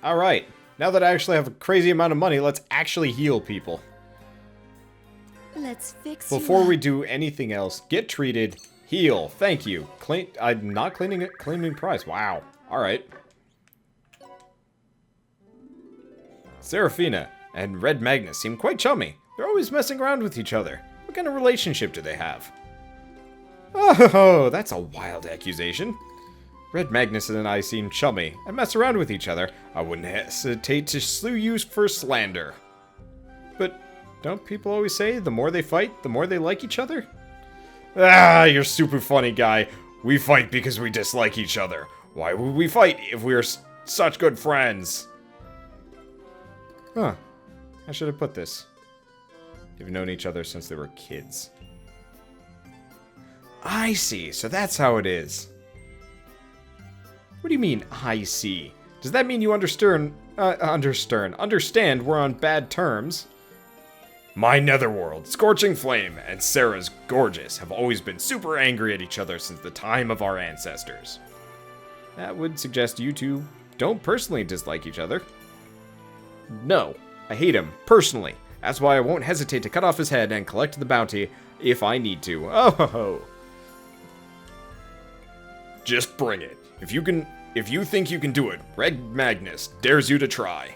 Alright, now that I actually have a crazy amount of money, let's actually heal people. Let's fix Before you we up. do anything else, get treated, heal, thank you. I'm not cleaning it, claiming price, wow. Alright. Seraphina and Red Magnus seem quite chummy. They're always messing around with each other. What kind of relationship do they have? Oh, that's a wild accusation. Red Magnus and I seem chummy and mess around with each other. I wouldn't hesitate to slew you for slander. But don't people always say the more they fight, the more they like each other? Ah, you're super funny, guy. We fight because we dislike each other. Why would we fight if we are such good friends? Huh. How should I put this? They've known each other since they were kids. I see, so that's how it is. What do you mean, I see? Does that mean you understand we're on bad terms? My netherworld, Scorching Flame, and Sarah's Gorgeous have always been super angry at each other since the time of our ancestors. That would suggest you two don't personally dislike each other. No, I hate him, personally. That's why I won't hesitate to cut off his head and collect the bounty if I need to. Oh ho ho. Just bring it. If you think you can do it, Red Magnus dares you to try.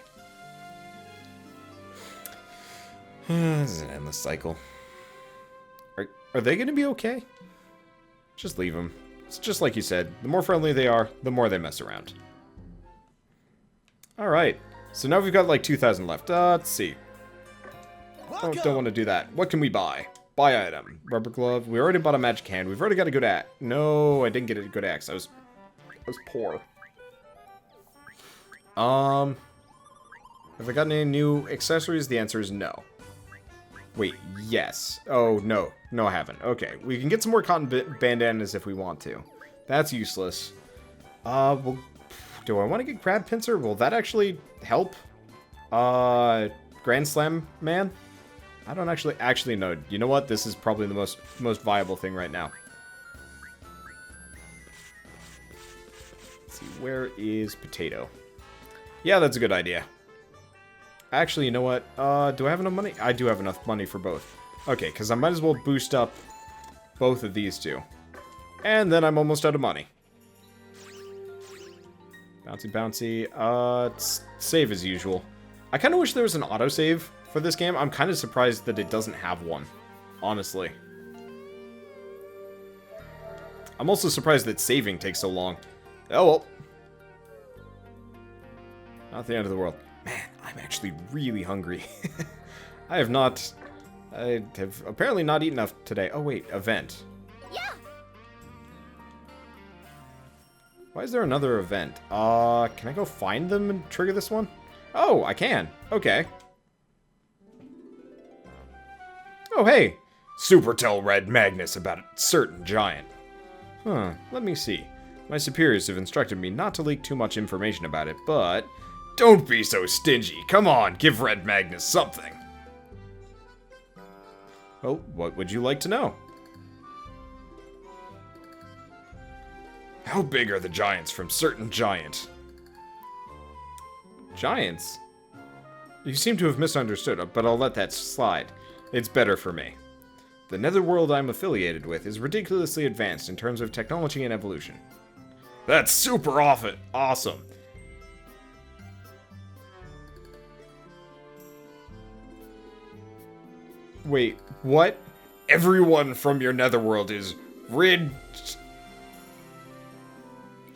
This is an endless cycle. Are they gonna be okay? Just leave them. It's just like you said. The more friendly they are, the more they mess around. Alright. So now we've got like 2,000 left. Let's see. Oh, don't want to do that. What can we buy? Buy item. Rubber glove. We already bought a magic hand. We've already got a good axe. No, I didn't get a good axe. I was poor. Have I gotten any new accessories? The answer is no. Wait, yes. Oh, no. No, I haven't. Okay, we can get some more cotton bandanas if we want to. That's useless. Well, do I want to get Crab Pincer? Will that actually help? Grand Slam Man? I don't actually know. You know what? This is probably the most viable thing right now. Let's see, where is Potato? Yeah, that's a good idea. Actually, you know what? Do I have enough money? I do have enough money for both. Okay, because I might as well boost up both of these two. And then I'm almost out of money. Bouncy, bouncy. Save as usual. I kind of wish there was an autosave for this game. I'm kind of surprised that it doesn't have one. Honestly. I'm also surprised that saving takes so long. Oh well. Not the end of the world. Man, I'm actually really hungry. I have apparently not eaten enough today. Oh wait, event. Yeah. Why is there another event? Can I go find them and trigger this one? Oh, I can. Okay. Oh, hey. Super tell Red Magnus about a certain giant. Huh, let me see. My superiors have instructed me not to leak too much information about it, but... Don't be so stingy. Come on, give Red Magnus something. Well, what would you like to know? How big are the giants from certain giant? Giants? You seem to have misunderstood, but I'll let that slide. It's better for me. The netherworld I'm affiliated with is ridiculously advanced in terms of technology and evolution. That's super awesome. Wait, what? Everyone from your netherworld is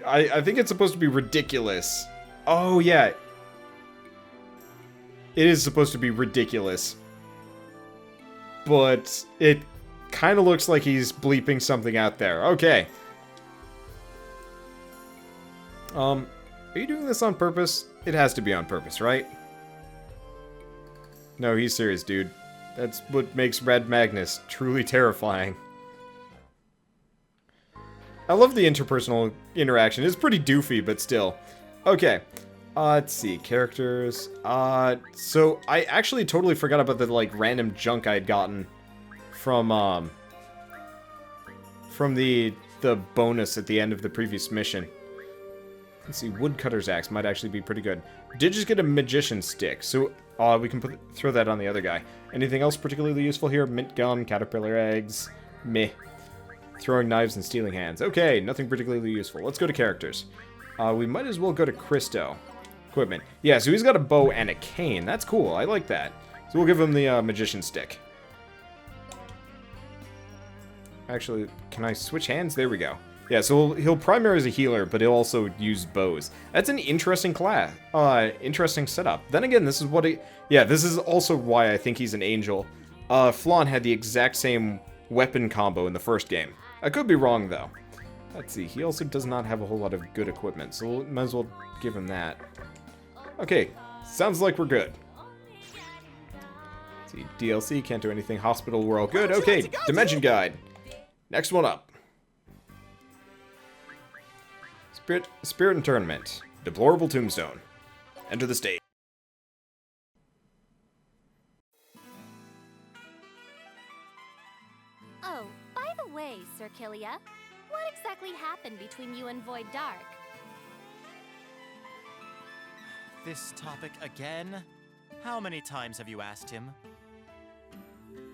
I think it's supposed to be ridiculous. Oh, yeah. It is supposed to be ridiculous. But it kind of looks like he's bleeping something out there. Okay. Are you doing this on purpose? It has to be on purpose, right? No, he's serious, dude. That's what makes Red Magnus truly terrifying. I love the interpersonal interaction. It's pretty doofy, but still. Okay. Let's see. Characters. So I actually totally forgot about the, like, random junk I had gotten from the bonus at the end of the previous mission. Let's see, woodcutter's axe might actually be pretty good. Did just get a magician stick, so we can throw that on the other guy. Anything else particularly useful here? Mint gum, caterpillar eggs, meh. Throwing knives and stealing hands. Okay, nothing particularly useful. Let's go to characters. We might as well go to Christo. Equipment. Yeah, so he's got a bow and a cane. That's cool. I like that. So we'll give him the magician stick. Actually, can I switch hands? There we go. Yeah, so he'll primary as a healer, but he'll also use bows. That's an interesting class. Interesting setup. Then again, this is what he... Yeah, this is also why I think he's an angel. Flan had the exact same weapon combo in the first game. I could be wrong, though. Let's see, he also does not have a whole lot of good equipment, so might as well give him that. Okay, sounds like we're good. Let's see, DLC, can't do anything. Hospital, we're all good. Okay, Dimension Guide. Next one up. Spirit Internment. Deplorable Tombstone. Enter the stage. Oh, by the way, Sir Killia, what exactly happened between you and Void Dark? This topic again? How many times have you asked him?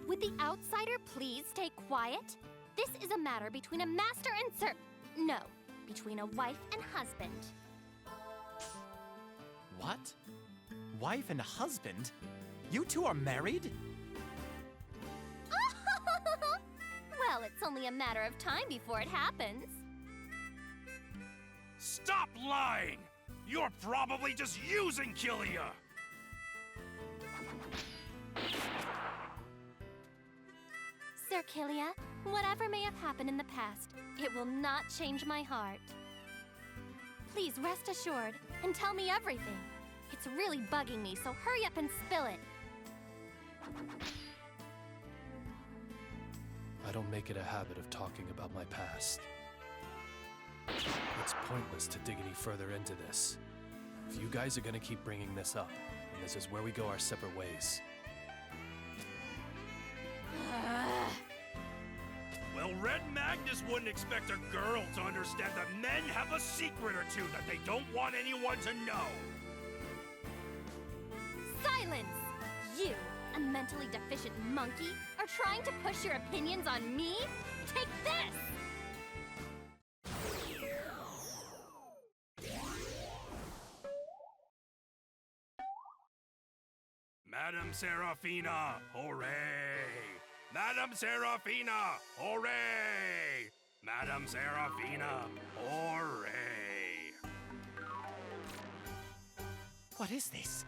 Would the outsider please stay quiet? This is a matter between a master and No, between a wife and husband. What? Wife and husband? You two are married? Well, it's only a matter of time before it happens. Stop lying! You're probably just using Killia! Sir Killia, whatever may have happened in the past, it will not change my heart. Please rest assured and tell me everything. It's really bugging me, so hurry up and spill it. I don't make it a habit of talking about my past. It's pointless to dig any further into this. If you guys are gonna keep bringing this up, then this is where we go our separate ways. Well, Red Magnus wouldn't expect a girl to understand that men have a secret or two that they don't want anyone to know. Silence! You, a mentally deficient monkey, are trying to push your opinions on me? Take this! Madame Serafina, hooray! Madame Serafina, hooray! Madame Serafina, hooray! What is this?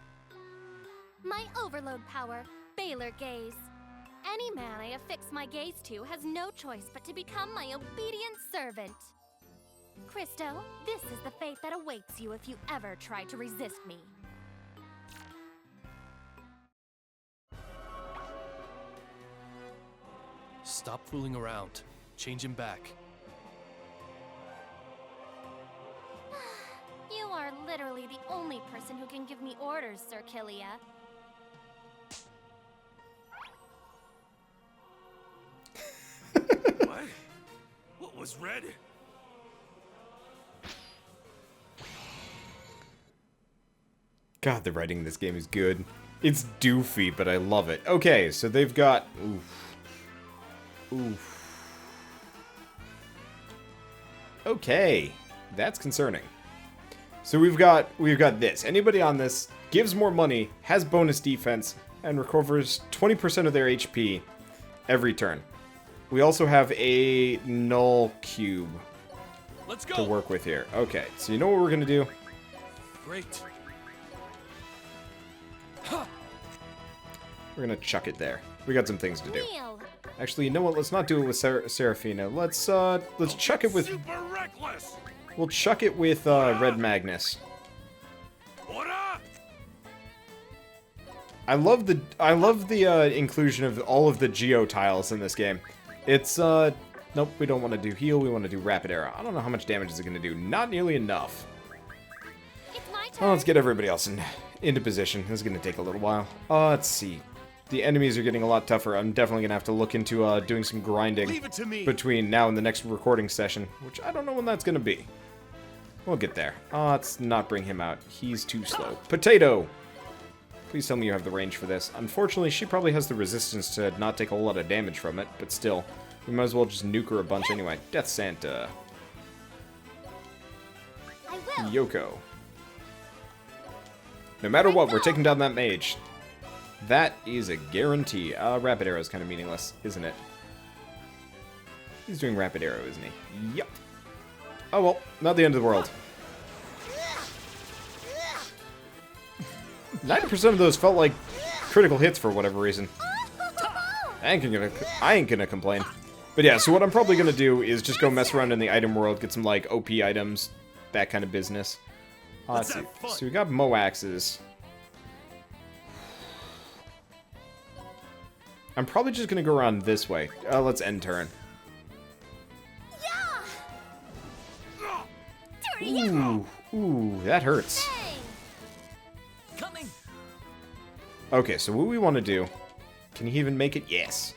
My overload power, Baylor Gaze. Any man I affix my gaze to has no choice but to become my obedient servant. Christo, this is the fate that awaits you if you ever try to resist me. Stop fooling around. Change him back. You are literally the only person who can give me orders, Sir Killia. What? What was red? God, the writing in this game is good. It's doofy, but I love it. Okay, so they've got... Oof. Okay, that's concerning. So we've got this. Anybody on this gives more money, has bonus defense, and recovers 20% of their HP every turn. We also have a null cube Let's go. to work with here. Okay, so you know what we're gonna do? Great. We're gonna chuck it there. We got some things to do. Kneel. Actually, you know what? Let's not do it with Serafina. Let's chuck it with. Super reckless! We'll chuck it with Red Magnus. Ora! I love the inclusion of all of the geo tiles in this game. It's nope, we don't want to do heal. We want to do rapid arrow. I don't know how much damage is it going to do. Not nearly enough. It's my turn. Well, let's get everybody else into position. This is going to take a little while. Let's see. The enemies are getting a lot tougher. I'm definitely going to have to look into doing some grinding Leave it to me. between now and the next recording session, which I don't know when that's going to be. We'll get there. Let's not bring him out. He's too slow. Potato! Please tell me you have the range for this. Unfortunately, she probably has the resistance to not take a whole lot of damage from it, but still. We might as well just nuke her a bunch anyway. Death Santa. I will. Yoko. No matter what, we're taking down that mage. That is a guarantee. Rapid Arrow is kind of meaningless, isn't it? He's doing Rapid Arrow, isn't he? Yep. Oh well, not the end of the world. 90% of those felt like critical hits for whatever reason. I ain't gonna complain. But yeah, so what I'm probably gonna do is just go mess around in the item world, get some like OP items, that kind of business. Let's see. So we got Moaxes. I'm probably just gonna go around this way. Let's end turn. Ooh, that hurts. Coming. Okay, so what we want to do... Can he even make it? Yes.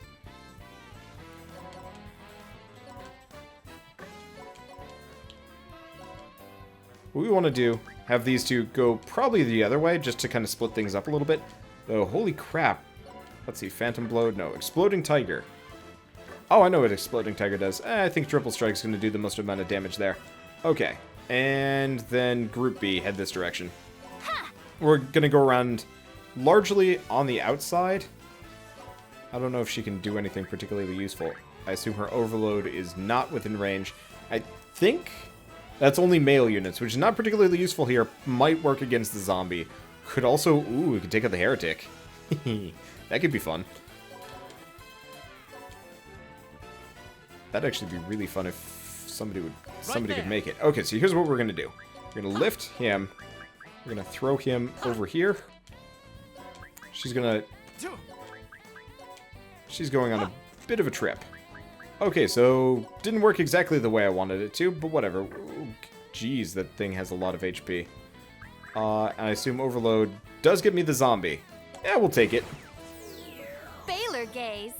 What we want to do, have these two go probably the other way, just to kind of split things up a little bit. Oh, holy crap. Let's see, Phantom Blow, no, Exploding Tiger. Oh, I know what Exploding Tiger does. I think Triple Strike's going to do the most amount of damage there. Okay, and then Group B, head this direction. We're going to go around largely on the outside. I don't know if she can do anything particularly useful. I assume her Overload is not within range. I think that's only male units, which is not particularly useful here. Might work against the zombie. Could also... Ooh, we could take out the heretic. That could be fun. That'd actually be really fun if somebody could make it. Okay, so here's what we're gonna do. We're gonna lift him. We're gonna throw him over here. She's going on a bit of a trip. Okay, so didn't work exactly the way I wanted it to, but whatever. Ooh, geez, that thing has a lot of HP. And I assume Overload does get me the zombie. Yeah, we'll take it. Baylor gaze.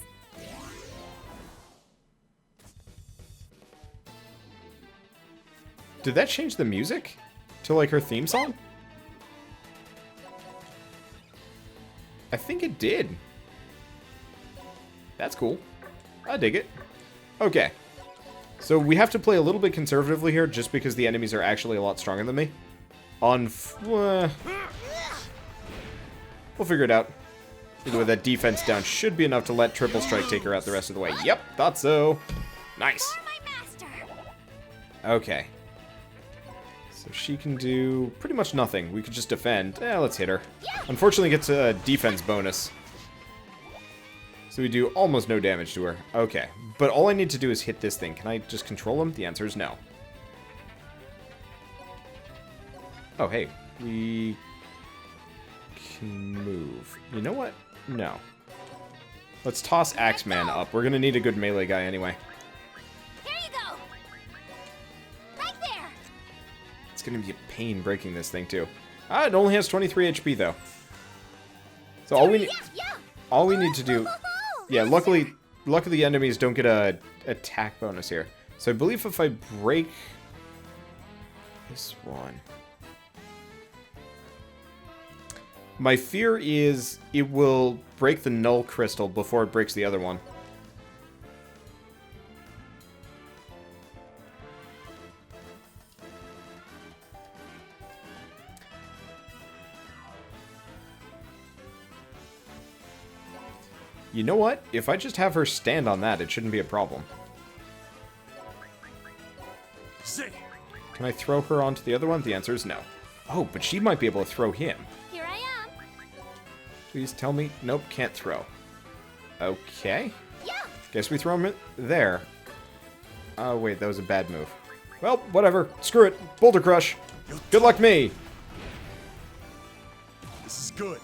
Did that change the music to like her theme song? I think it did. That's cool. I dig it. Okay. So we have to play a little bit conservatively here just because the enemies are actually a lot stronger than me. We'll figure it out. Either way, that defense down should be enough to let Triple Strike take her out the rest of the way. Yep, thought so. Nice. Okay. So she can do pretty much nothing. We could just defend. Let's hit her. Unfortunately, gets a defense bonus. So we do almost no damage to her. Okay. But all I need to do is hit this thing. Can I just control him? The answer is no. Oh, hey. We can move. You know what? No. Let's toss Axeman up. We're going to need a good melee guy anyway. Here you go. Right there. It's going to be a pain breaking this thing, too. It only has 23 HP, though. So all we need to do... Yeah, luckily the enemies don't get a attack bonus here. So I believe if I break this one... My fear is it will break the null crystal before it breaks the other one. You know what? If I just have her stand on that, it shouldn't be a problem. Can I throw her onto the other one? The answer is no. Oh, but she might be able to throw him. Here I am. Please tell me. Nope, can't throw. Okay. Yeah. Guess we throw him there. Oh, wait, that was a bad move. Well, whatever. Screw it. Boulder Crush. Good luck me. This is good.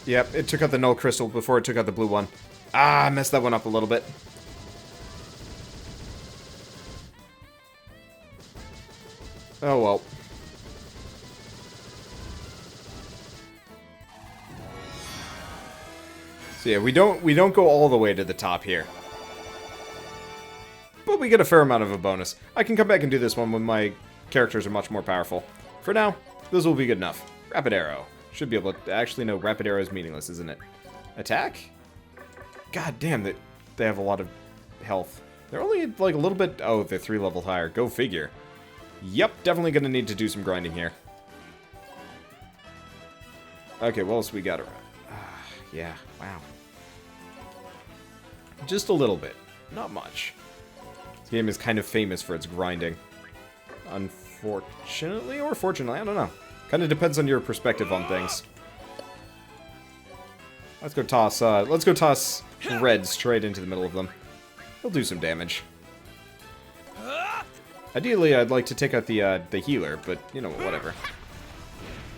Yep, it took out the null crystal before it took out the blue one. I messed that one up a little bit. Oh well. So yeah, we don't go all the way to the top here. we get a fair amount of a bonus. I can come back and do this one when my characters are much more powerful. For now, this will be good enough. Rapid arrow. Should be able to... Actually, no, rapid arrow is meaningless, isn't it? Attack? God damn, they have a lot of health. They're only, like, a little bit... Oh, they're 3 levels higher. Go figure. Yep, definitely gonna need to do some grinding here. Okay, what else we got around? Yeah, wow. Just a little bit. Not much. This game is kind of famous for its grinding. Unfortunately, or fortunately, I don't know. Kind of depends on your perspective on things. Let's go toss red straight into the middle of them. He'll do some damage. Ideally, I'd like to take out the healer, but, you know, whatever.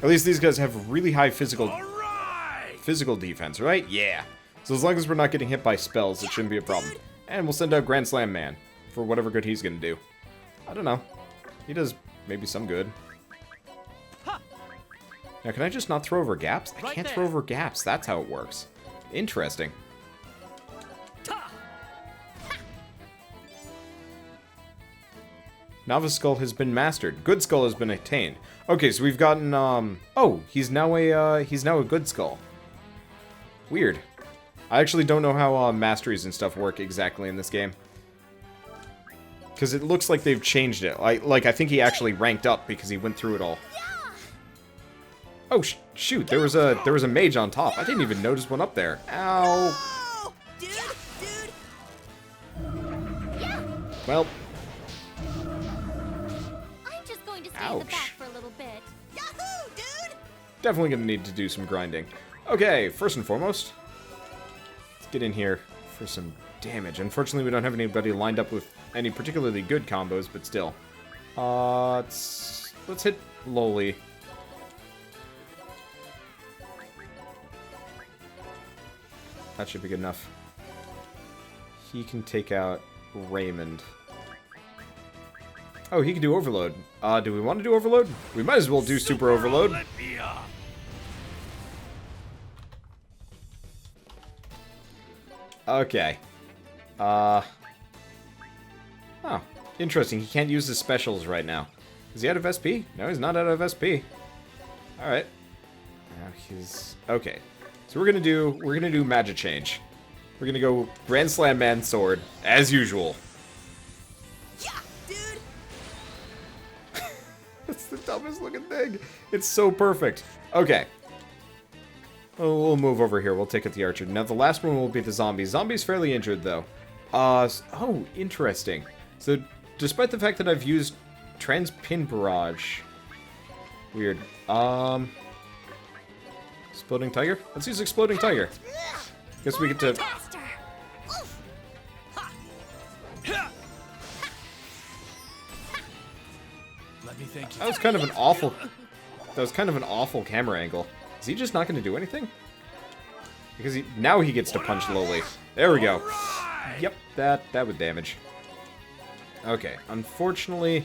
At least these guys have really high physical defense, right? Yeah. So as long as we're not getting hit by spells, it shouldn't be a problem. And we'll send out Grand Slam Man for whatever good he's gonna do. I don't know. He does maybe some good. Now, can I just not throw over gaps? I can't throw over gaps. That's how it works. Interesting. Novice Skull has been mastered. Good Skull has been attained. Okay, so we've gotten, oh, he's now a Good Skull. Weird. I actually don't know how, masteries and stuff work exactly in this game. Because it looks like they've changed it. Like, I think he actually ranked up because he went through it all. Oh, shoot, there was a mage on top. I didn't even notice one up there. Ow. Dude. Well. In the back for a little bit. Yahoo, dude! Definitely gonna need to do some grinding. Okay, first and foremost, let's get in here for some damage. Unfortunately, we don't have anybody lined up with any particularly good combos, but still. Let's hit Lowly. That should be good enough. He can take out Raymond. Oh, he can do Overload. Do we want to do Overload? We might as well do Super Overload. Okay. Oh, interesting. He can't use his specials right now. Is he out of SP? No, he's not out of SP. Alright. Now he's... Okay. So we're gonna do Magic Change. We're gonna go Grand Slam Man Sword, as usual. It's the dumbest looking thing. It's so perfect. Okay. We'll move over here. We'll take out the archer. Now, the last one will be the zombie. Zombie's fairly injured, though. Oh, interesting. So, despite the fact that I've used Transpin Barrage... Weird. Exploding Tiger? Let's use Exploding Tiger. Guess we get to... That was kind of an awful camera angle. Is he just not going to do anything? Because now he gets to punch Lowly. There we go. Yep, that would damage. Okay, unfortunately,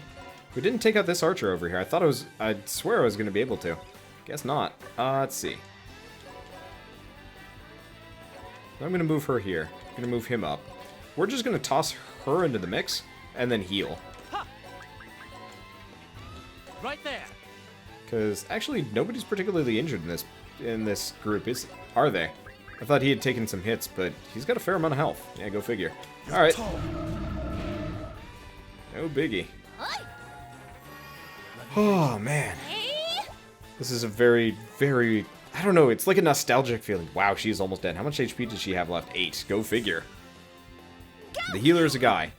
we didn't take out this archer over here. I'd swear I was going to be able to. Guess not. Let's see. I'm going to move her here. I'm going to move him up. We're just going to toss her into the mix and then heal. Right there. Because actually, nobody's particularly injured in this group, are they? I thought he had taken some hits, but he's got a fair amount of health. Yeah, go figure. All right. No biggie. Oh man, this is a very, very. I don't know. It's like a nostalgic feeling. Wow, she's almost dead. How much HP does she have left? 8. Go figure. The healer is a guy.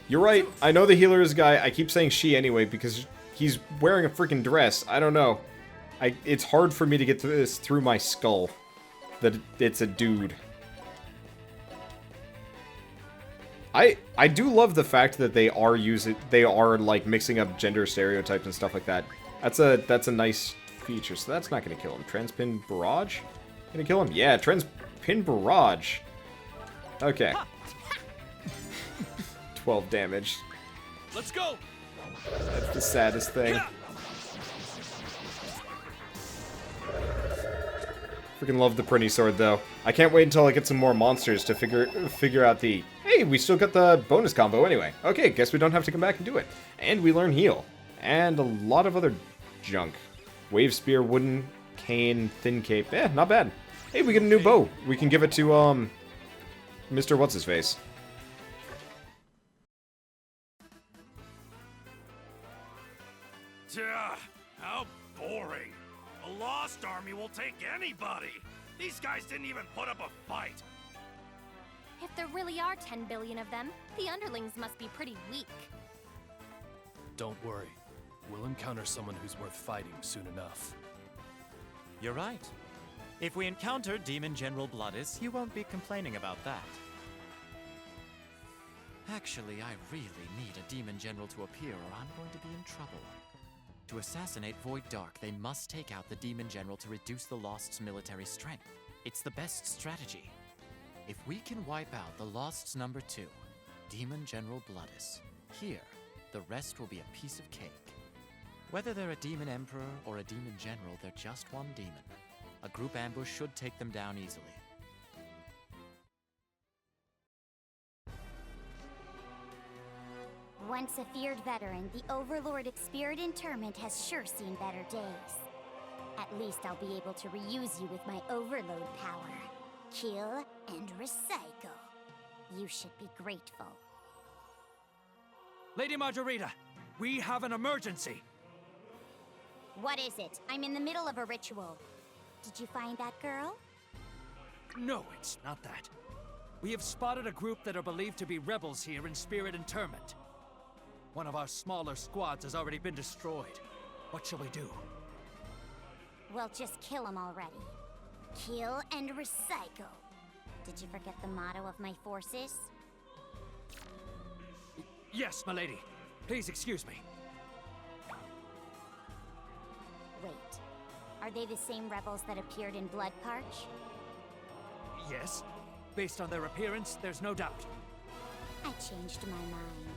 You're right. I know the healer is a guy. I keep saying she anyway because he's wearing a freaking dress. I don't know. It's hard for me to get this through my skull that it's a dude. I do love the fact that they are like mixing up gender stereotypes and stuff like that. That's a nice feature. So that's not gonna kill him. Transpin Barrage? Gonna kill him? Yeah, Transpin Barrage. Okay. 12 damage. Let's go. That's the saddest thing. Freaking love the Prinny Sword, though. I can't wait until I get some more monsters to figure out the... Hey, Hey, we still got the bonus combo anyway. Okay, guess we don't have to come back and do it. And we learn heal. And a lot of other junk. Wave spear, wooden cane, thin cape. Eh, not bad. Hey, we get a new bow. We can give it to, Mr. What's-His-Face. How boring. A lost army will take anybody. These guys didn't even put up a fight. If there really are 10 billion of them, the underlings must be pretty weak. Don't worry. We'll encounter someone who's worth fighting soon enough. You're right. If we encounter Demon General Bloodis, you won't be complaining about that. Actually, I really need a Demon General to appear or I'm going to be in trouble. To assassinate Void Dark, they must take out the Demon General to reduce the Lost's military strength. It's the best strategy. If we can wipe out the Lost's number 2, Demon General Bloodis, here, the rest will be a piece of cake. Whether they're a Demon Emperor or a Demon General, they're just one demon. A group ambush should take them down easily. Once a feared veteran, the Overlord Expired Interment has sure seen better days. At least I'll be able to reuse you with my Overload power. Kill and recycle. You should be grateful. Lady Margarita, we have an emergency. What is it? I'm in the middle of a ritual. Did you find that girl? No, it's not that. We have spotted a group that are believed to be rebels here in Spirit Interment. One of our smaller squads has already been destroyed. What shall we do? Well, just kill them already. Kill and recycle. Did you forget the motto of my forces? Yes, milady. Please excuse me. Wait. Are they the same rebels that appeared in Bloodparch? Yes. Based on their appearance, there's no doubt. I changed my mind.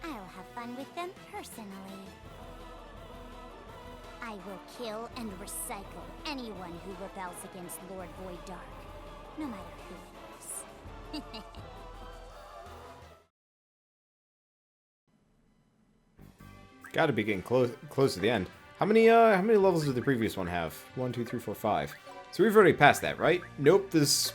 I'll have fun with them personally. I will kill and recycle anyone who rebels against Lord Void Dark, no matter who it is. Gotta be getting close to the end. How many levels did the previous one have? 1, 2, 3, 4, 5. So we've already passed that, right? Nope. Let's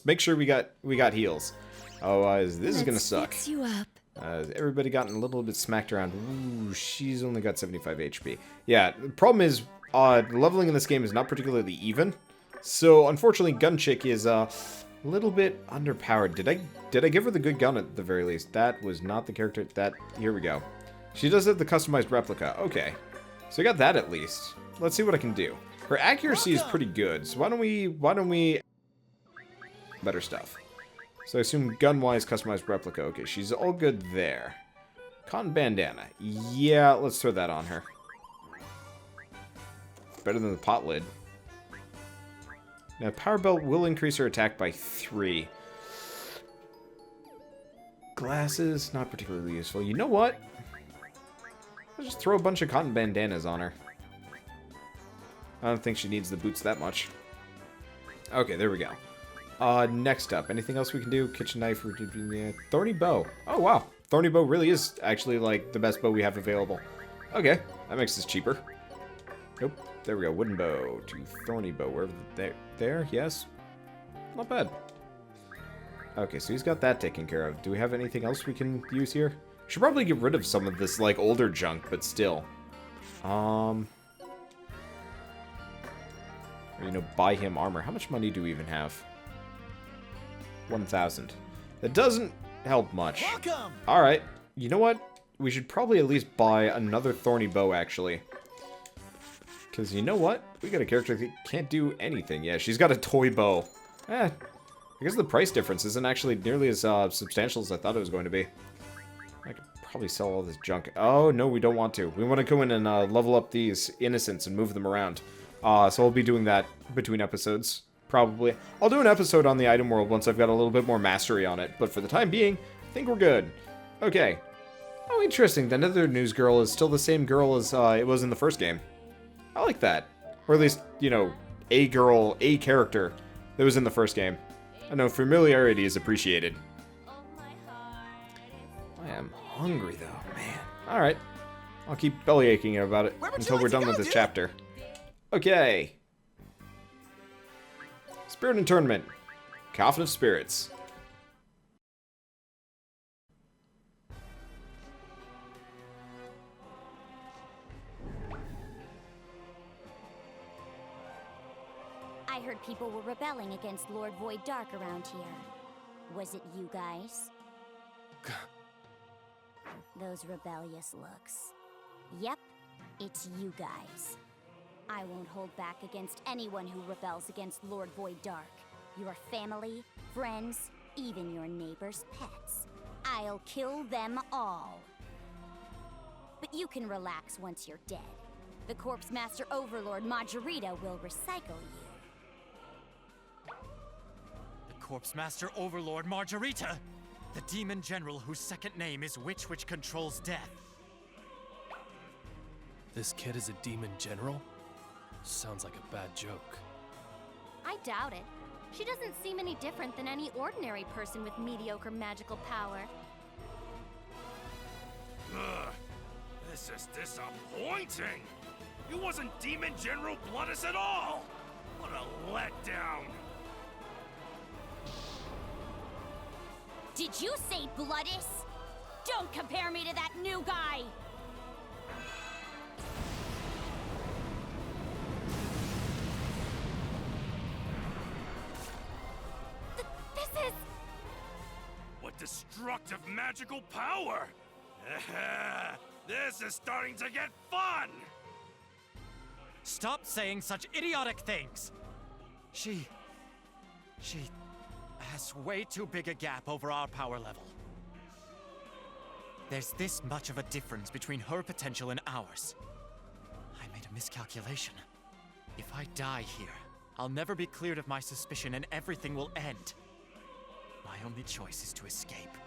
make sure we got heals. Otherwise, this is gonna suck. Fix you up. Everybody gotten a little bit smacked around. Ooh, she's only got 75 HP. Yeah, the problem is, leveling in this game is not particularly even. So, unfortunately, Gun Chick is a little bit underpowered. Did I give her the good gun at the very least? That was not the character. Here we go. She does have the customized replica. Okay. So I got that at least. Let's see what I can do. Her accuracy is pretty good. So why don't we better stuff. So I assume gun-wise, customized replica. Okay, she's all good there. Cotton bandana. Yeah, let's throw that on her. Better than the pot lid. Now, power belt will increase her attack by 3. Glasses, not particularly useful. You know what? I'll just throw a bunch of cotton bandanas on her. I don't think she needs the boots that much. Okay, there we go. Next up, anything else we can do? Kitchen knife, yeah, thorny bow. Oh, wow. Thorny bow really is actually, like, the best bow we have available. Okay, that makes this cheaper. Nope. There we go. Wooden bow to thorny bow. Wherever there, yes. Not bad. Okay, so he's got that taken care of. Do we have anything else we can use here? Should probably get rid of some of this, like, older junk, but still. Or, you know, buy him armor. How much money do we even have? 1,000. That doesn't help much. Alright, you know what? We should probably at least buy another thorny bow, actually. Because you know what? We got a character that can't do anything. Yeah, she's got a toy bow. I guess the price difference isn't actually nearly as substantial as I thought it was going to be. I could probably sell all this junk. Oh, no, we don't want to. We want to go in and level up these innocents and move them around. So we'll be doing that between episodes. Probably. I'll do an episode on the item world once I've got a little bit more mastery on it, but for the time being, I think we're good. Okay. Oh, interesting. The Nether News girl is still the same girl as it was in the first game. I like that. Or at least, you know, a girl, a character that was in the first game. I know familiarity is appreciated. I am hungry, though, man. Alright. I'll keep bellyaching about it until we're done with this chapter. Okay. Spirit Internment. Coffin of Spirits. I heard people were rebelling against Lord Void Dark around here. Was it you guys? Those rebellious looks. Yep, it's you guys. I won't hold back against anyone who rebels against Lord Void Dark. Your family, friends, even your neighbors' pets. I'll kill them all. But you can relax once you're dead. The Corpse Master Overlord Margarita will recycle you. The Corpse Master Overlord Margarita! The demon general whose second name is Witch which controls death. This kid is a demon general? Sounds like a bad joke. I doubt it. She doesn't seem any different than any ordinary person with mediocre magical power. Ugh, this is disappointing! You wasn't Demon General Bloodus at all! What a letdown! Did you say Bloodus? Don't compare me to that new guy! This is... What destructive magical power! This is starting to get fun! Stop saying such idiotic things! She has way too big a gap over our power level. There's this much of a difference between her potential and ours. I made a miscalculation. If I die here, I'll never be cleared of my suspicion and everything will end. My only choice is to escape.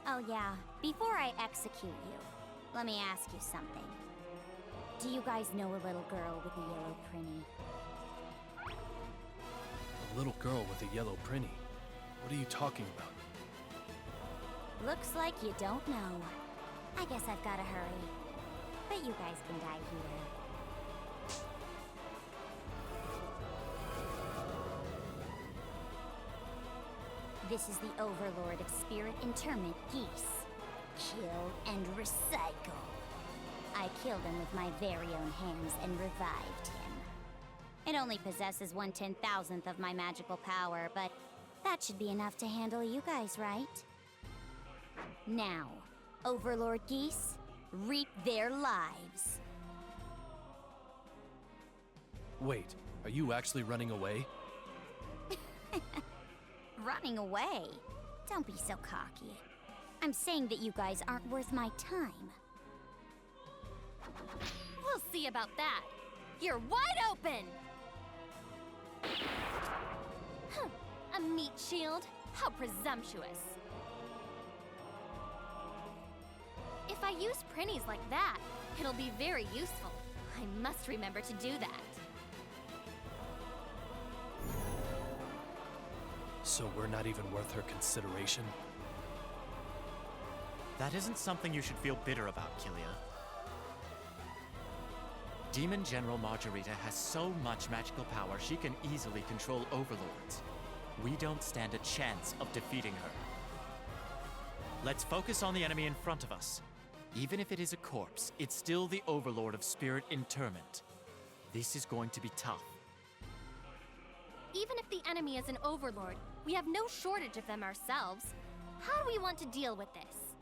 Oh yeah, before I execute you, let me ask you something. Do you guys know a little girl with a yellow prinny? A little girl with a yellow prinny? What are you talking about? Looks like you don't know. I guess I've gotta hurry. But you guys can die here. This is the Overlord of Spirit Interment Geese. Kill and recycle. I killed him with my very own hands and revived him. It only possesses 1/10,000th of my magical power, but that should be enough to handle you guys, right? Now, Overlord Geese, reap their lives. Wait, are you actually running away? Running away? Don't be so cocky. I'm saying that you guys aren't worth my time. We'll see about that. You're wide open! Huh, a meat shield? How presumptuous. If I use prinnies like that, it'll be very useful. I must remember to do that. So we're not even worth her consideration? That isn't something you should feel bitter about, Kilia. Demon General Margarita has so much magical power she can easily control Overlords. We don't stand a chance of defeating her. Let's focus on the enemy in front of us. Even if it is a corpse, it's still the Overlord of Spirit Interment. This is going to be tough. Even if the enemy is an Overlord, we have no shortage of them ourselves. How do we want to deal with this?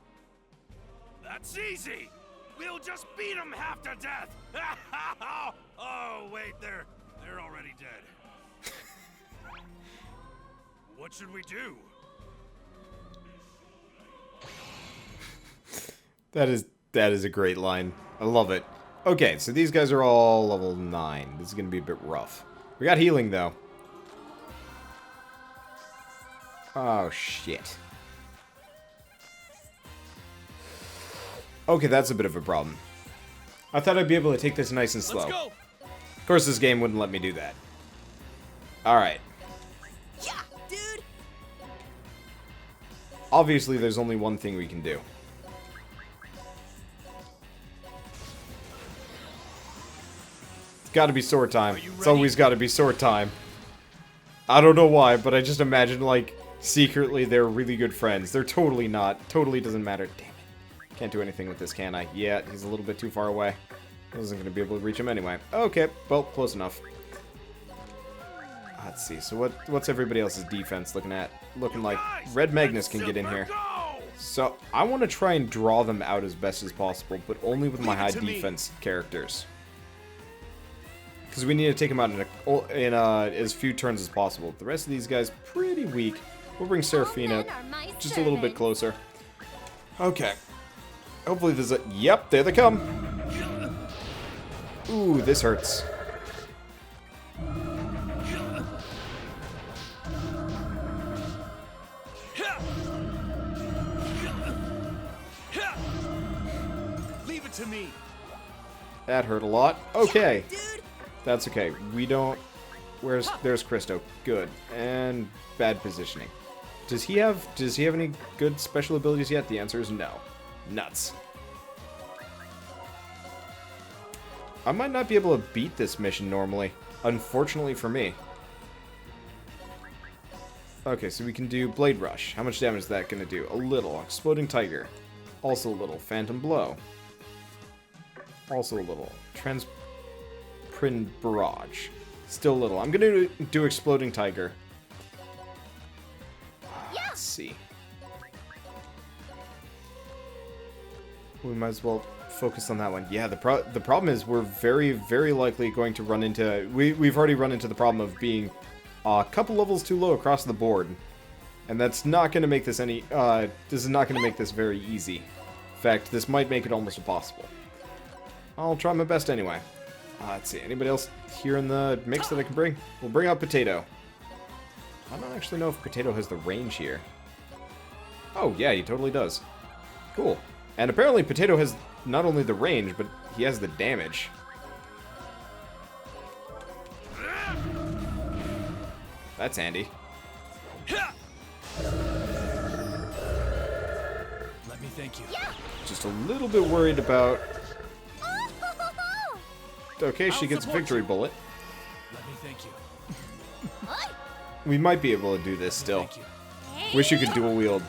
That's easy! We'll just beat them half to death! Oh, wait, they're already dead. What should we do? That is a great line. I love it. Okay, so these guys are all level 9. This is going to be a bit rough. We got healing, though. Oh, shit. Okay, that's a bit of a problem. I thought I'd be able to take this nice and slow. Let's go! Of course, this game wouldn't let me do that. Alright. Yeah, dude! obviously there's only one thing we can do. It's gotta be sword time. It's always gotta be sword time. I don't know why, but I just imagine, like, secretly they're really good friends. They're totally not. Totally doesn't matter. Damn it. Can't do anything with this, can I? Yeah, he's a little bit too far away. I wasn't going to be able to reach him anyway. Okay, well, close enough. Let's see. So what's everybody else's defense looking at? Looking like Red Magnus can get in here. So I want to try and draw them out as best as possible, but only with my high defense characters. Because we need to take them out in as few turns as possible. The rest of these guys, pretty weak. We'll bring Seraphina just a little bit closer. Okay. Hopefully there's a... Yep, there they come. Ooh, this hurts. Leave it to me. That hurt a lot. Okay. That's okay. We don't... There's Christo. Good. And bad positioning. Does he have any good special abilities yet? The answer is no. Nuts. I might not be able to beat this mission normally. Unfortunately for me. Okay, so we can do Blade Rush. How much damage is that going to do? A little. Exploding Tiger. Also a little. Phantom Blow. Also a little. Transprint Barrage. Still a little. I'm going to do Exploding Tiger. Let's see. We might as well focus on that one. Yeah, the problem is we're very, very likely going to run into... We've already run into the problem of being a couple levels too low across the board. And that's not going to make this any... this is not going to make this very easy. In fact, this might make it almost impossible. I'll try my best anyway. Let's see. Anybody else here in the mix that I can bring? We'll bring out Potato. I don't actually know if Potato has the range here. Oh, yeah, he totally does. Cool. And apparently Potato has not only the range, but he has the damage. That's handy. Let me thank you. Just a little bit worried about... Okay, she gets Victory Bullet. Let me thank you. We might be able to do this still. Thank you. Wish you could dual wield.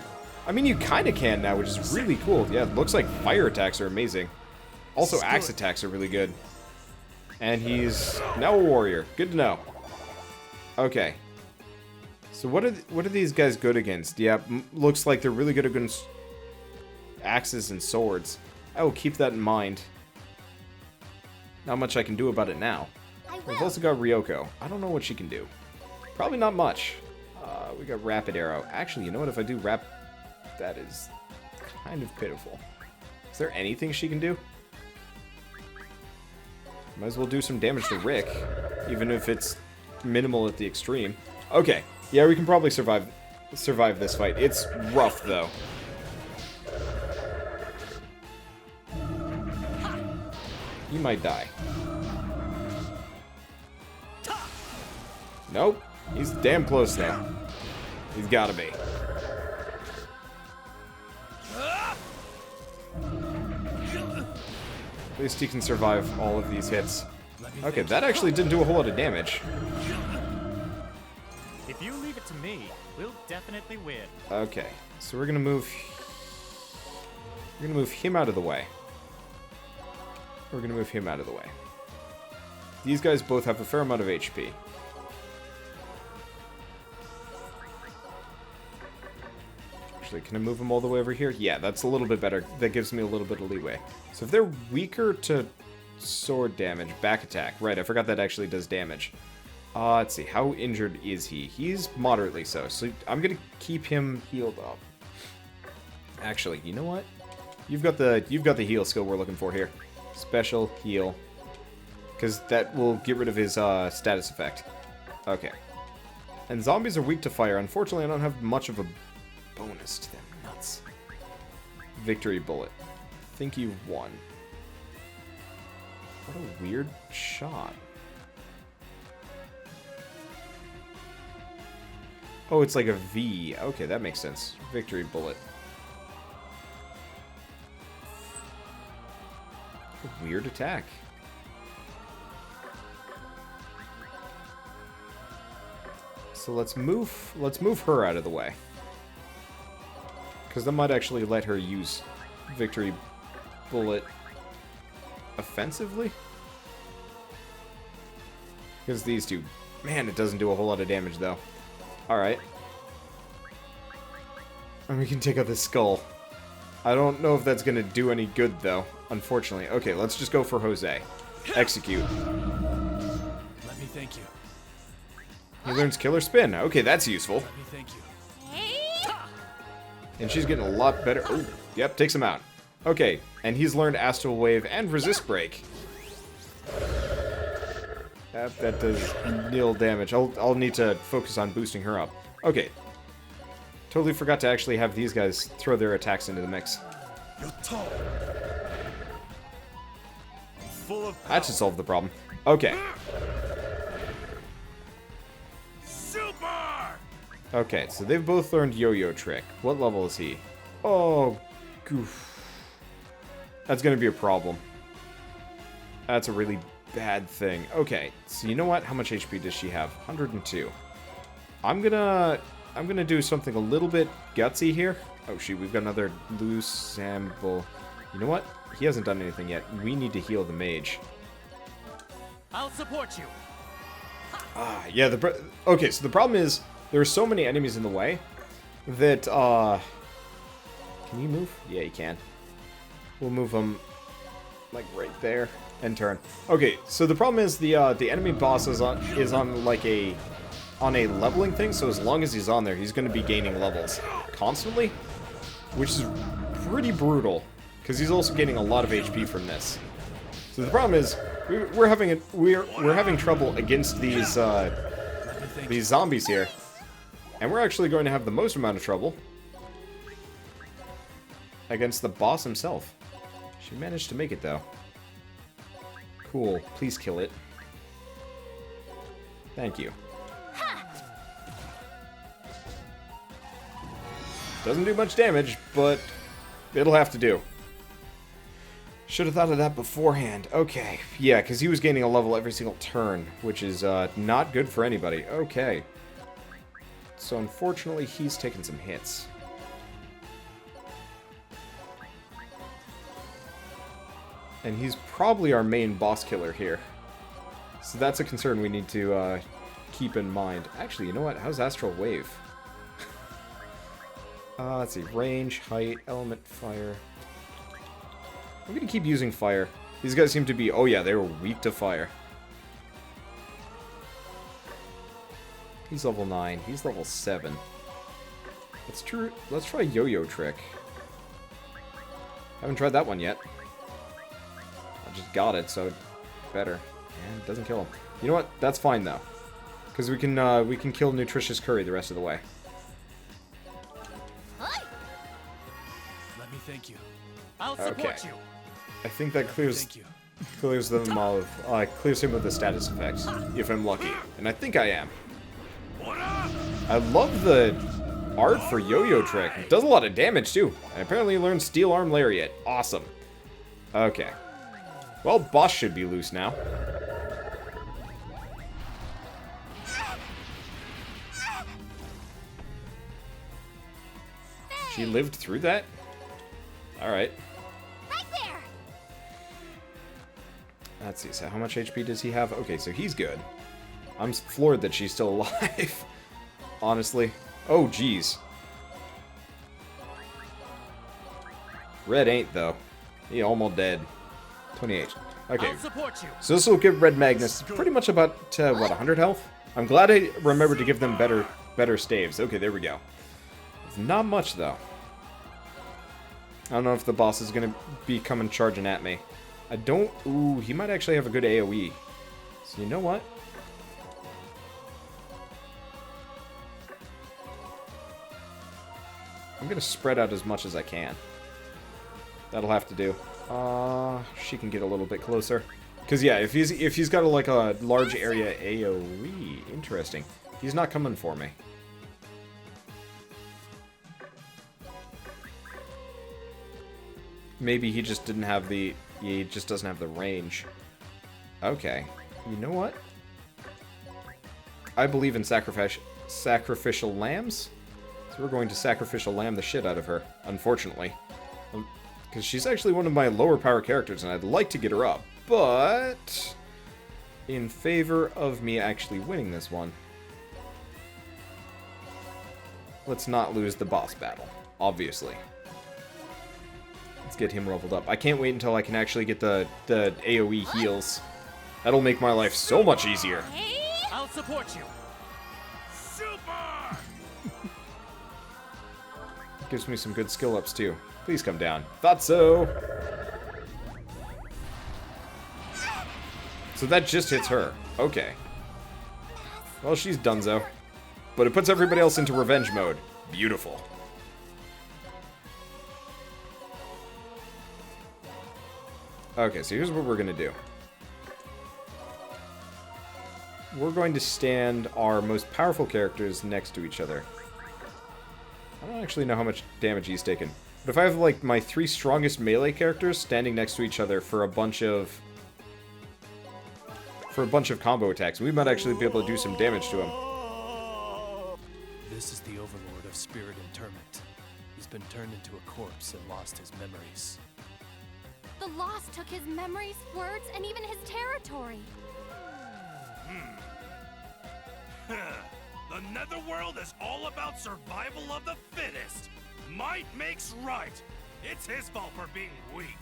I mean, you kind of can now, which is really cool. Yeah, it looks like fire attacks are amazing. Also, axe attacks are really good. And he's now a warrior. Good to know. Okay. So what are these guys good against? Yeah, looks like they're really good against axes and swords. I will keep that in mind. Not much I can do about it now. We've also got Ryoko. I don't know what she can do. Probably not much. We got Rapid Arrow. Actually, you know what? If I do that is kind of pitiful. Is there anything she can do? Might as well do some damage to Rick, even if it's minimal at the extreme. Okay, yeah, we can probably survive this fight. It's rough, though. He might die. Nope. He's damn close, though. He's gotta be. At least he can survive all of these hits. Okay, that actually didn't do a whole lot of damage. If you leave it to me, we'll definitely win. Okay, so we're gonna move him out of the way. We're gonna move him out of the way. These guys both have a fair amount of HP. Actually, can I move them all the way over here? Yeah, that's a little bit better. That gives me a little bit of leeway. So if they're weaker to sword damage, back attack. Right, I forgot that actually does damage. Let's see, how injured is he? He's moderately so. So I'm gonna keep him healed up. Actually, you know what? You've got the heal skill we're looking for here. Special heal. Because that will get rid of his status effect. Okay. And zombies are weak to fire. Unfortunately, I don't have much of a bonus to them. Nuts. Victory Bullet. Think you've won. What a weird shot. Oh, it's like a V. Okay, that makes sense. Victory bullet. A weird attack. So let's move her out of the way. Because that might actually let her use victory bullet offensively. Because these two, man, it doesn't do a whole lot of damage though. Alright. And we can take out this skull. I don't know if that's going to do any good though, unfortunately. Okay, let's just go for Jose. Execute. Let me thank you. He learns Killer Spin. Okay, that's useful. Let me thank you. And she's getting a lot better. Oh, yep, takes him out. Okay, and he's learned Astral Wave and Resist Break. That does nil damage. I'll need to focus on boosting her up. Okay. Totally forgot to actually have these guys throw their attacks into the mix. You're tall. Full of That should solve the problem. Okay. super. Okay, so they've both learned Yo-Yo Trick. What level is he? Oh, goof. That's gonna be a problem. That's a really bad thing. Okay, so you know what? How much HP does she have? 102. I'm gonna do something a little bit gutsy here. Oh shoot, we've got another loose sample. You know what? He hasn't done anything yet. We need to heal the mage. I'll support you. Ah, yeah, okay, so the problem is there are so many enemies in the way that, can you move? Yeah, you can. We'll move him, like, right there, and turn. Okay, so the problem is the enemy boss is on like a leveling thing, so as long as he's on there, he's going to be gaining levels constantly, which is pretty brutal, because he's also gaining a lot of HP from this. So the problem is, we're having trouble against these zombies here, and we're actually going to have the most amount of trouble against the boss himself. She managed to make it though. Cool. Please kill it. Thank you. Doesn't do much damage, but it'll have to do. Should have thought of that beforehand. Okay. Yeah, because he was gaining a level every single turn, which is not good for anybody. Okay. So unfortunately, he's taken some hits. And he's probably our main boss killer here. So that's a concern we need to keep in mind. Actually, you know what? How's Astral Wave? Let's see. Range, height, element, fire. I'm going to keep using fire. These guys seem to be... Oh yeah, they were weak to fire. He's level 9. He's level 7. Let's try Yo-Yo Trick. Haven't tried that one yet. I just got it, so better. And it doesn't kill him. You know what? That's fine though, because we can kill Nutritious Curry the rest of the way. Let me thank you. I'll support you. I think that clears Thank you. clears them all of clears him of the status effects, if I'm lucky, and I think I am. I love the art for Yo-Yo Trick. It does a lot of damage too. I apparently learned Steel Arm Lariat. Awesome. Okay. Well, boss should be loose now. She lived through that? Alright. Right there! Let's see, so how much HP does he have? Okay, so he's good. I'm floored that she's still alive. Honestly. Oh, jeez. Red ain't, though. He almost dead. 28. Okay. I'll support you. So this will give Red Magnus pretty much about, what, 100 health? I'm glad I remembered to give them better staves. Okay, there we go. It's not much, though. I don't know if the boss is going to be coming charging at me. I don't... Ooh, he might actually have a good AoE. So you know what? I'm going to spread out as much as I can. That'll have to do. She can get a little bit closer. Because yeah, if he's got like a large area AoE, interesting. He's not coming for me. maybe he just didn't have the... He just doesn't have the range. Okay. You know what? I believe in sacrificial lambs. So we're going to sacrificial lamb the shit out of her, unfortunately. Because she's actually one of my lower power characters, and I'd like to get her up. But... in favor of me actually winning this one, let's not lose the boss battle, obviously. Let's get him leveled up. I can't wait until I can actually get the AoE heals. That'll make my life so much easier. I'll support you. Super! Gives me some good skill ups too. Please come down. Thought so. So that just hits her. Okay. Well, she's donezo. But it puts everybody else into revenge mode. Beautiful. Okay, so here's what we're gonna do. We're going to stand our most powerful characters next to each other. I don't actually know how much damage he's taken. But if I have, like, my 3 strongest melee characters standing next to each other for a bunch of combo attacks, we might actually be able to do some damage to him. This is the Overlord of Spirit Interment. He's been turned into a corpse and lost his memories. The Lost took his memories, words, and even his territory. The netherworld is all about survival of the fittest. Might makes right. It's his fault for being weak.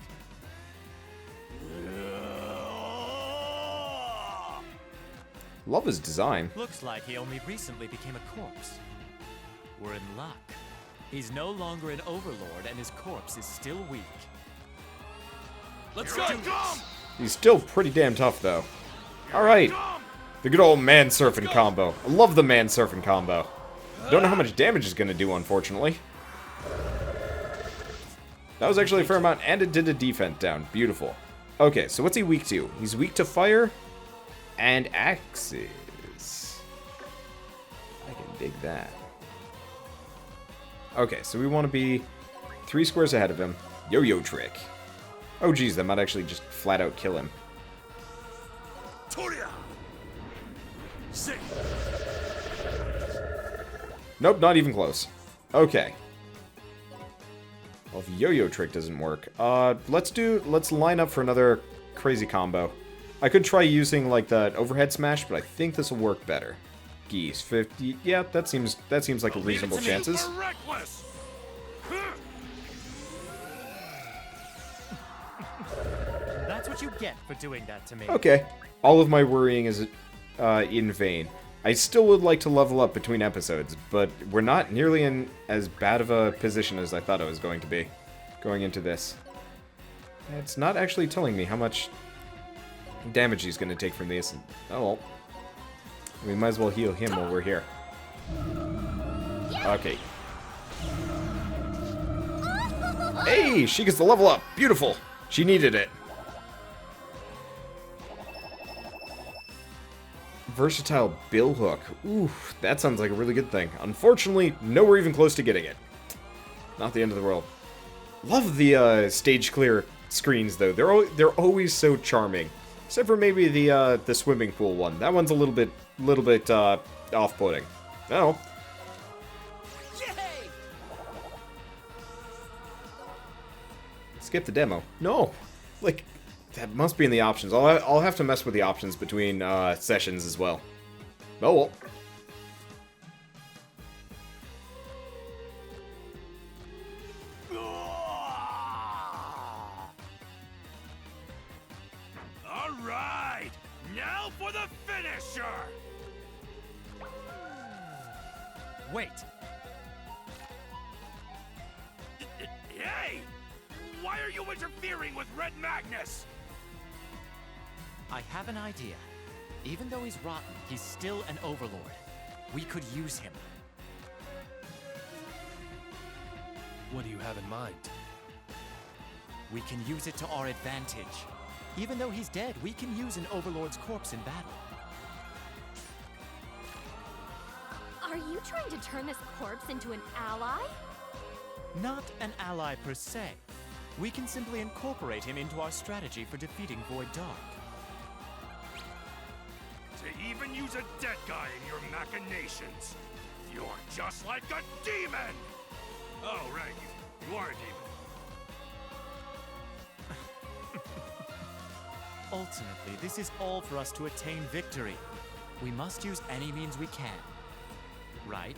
Love his design. Looks like he only recently became a corpse. We're in luck. He's no longer an Overlord, and his corpse is still weak. Let's go! He's still pretty damn tough, though. Alright. The good old man surfing combo. I love the man surfing combo. Don't know how much damage it's going to do, unfortunately. That was actually a fair amount, and it did a defense down. Beautiful. Okay, so what's he weak to? He's weak to fire and axes. I can dig that. Okay, so we want to be 3 squares ahead of him. Yo-yo trick. Oh geez, that might actually just flat out kill him. Toria! Sit! Nope, not even close. Okay. Well, if yo-yo trick doesn't work, let's line up for another crazy combo. I could try using like that overhead smash, but I think this will work better. Geese 50. Yeah, that seems like a reasonable chances. That's what you get for doing that to me. Okay. All of my worrying is in vain. I still would like to level up between episodes, but we're not nearly in as bad of a position as I thought I was going to be going into this. It's not actually telling me how much damage he's going to take from this. Oh well. We might as well heal him while we're here. Okay. Hey, she gets the level up. Beautiful. She needed it. Versatile bill hook. Ooh, that sounds like a really good thing. Unfortunately, nowhere even close to getting it. Not the end of the world. Love the stage clear screens though. They're always so charming. Except for maybe the swimming pool one. That one's a little bit off-putting. Oh. Yay! Skip the demo. No. Like, that must be in the options. I'll have to mess with the options between sessions as well. Oh well. All right, now for the finisher. Wait. Hey, why are you interfering with Red Magnus? I have an idea. Even though he's rotten, he's still an Overlord. We could use him. What do you have in mind? We can use it to our advantage. Even though he's dead, we can use an Overlord's corpse in battle. Are you trying to turn this corpse into an ally? Not an ally per se, We can simply incorporate him into our strategy for defeating Void Dark. To even use a dead guy in your machinations. You're just like a demon! Oh, right, you are a demon. Ultimately, this is all for us to attain victory. We must use any means we can. Right?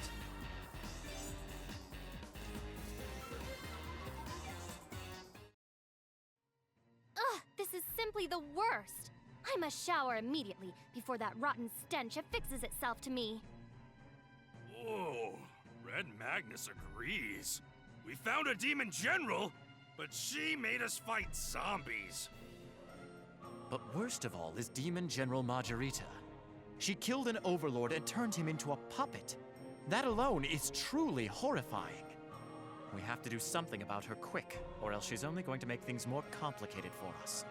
Ugh, this is simply the worst. I must shower immediately before that rotten stench affixes itself to me. Whoa, Red Magnus agrees. We found a demon general, but she made us fight zombies. But worst of all is Demon General Margarita. She killed an Overlord and turned him into a puppet. That alone is truly horrifying. We have to do something about her quick, or else she's only going to make things more complicated for us.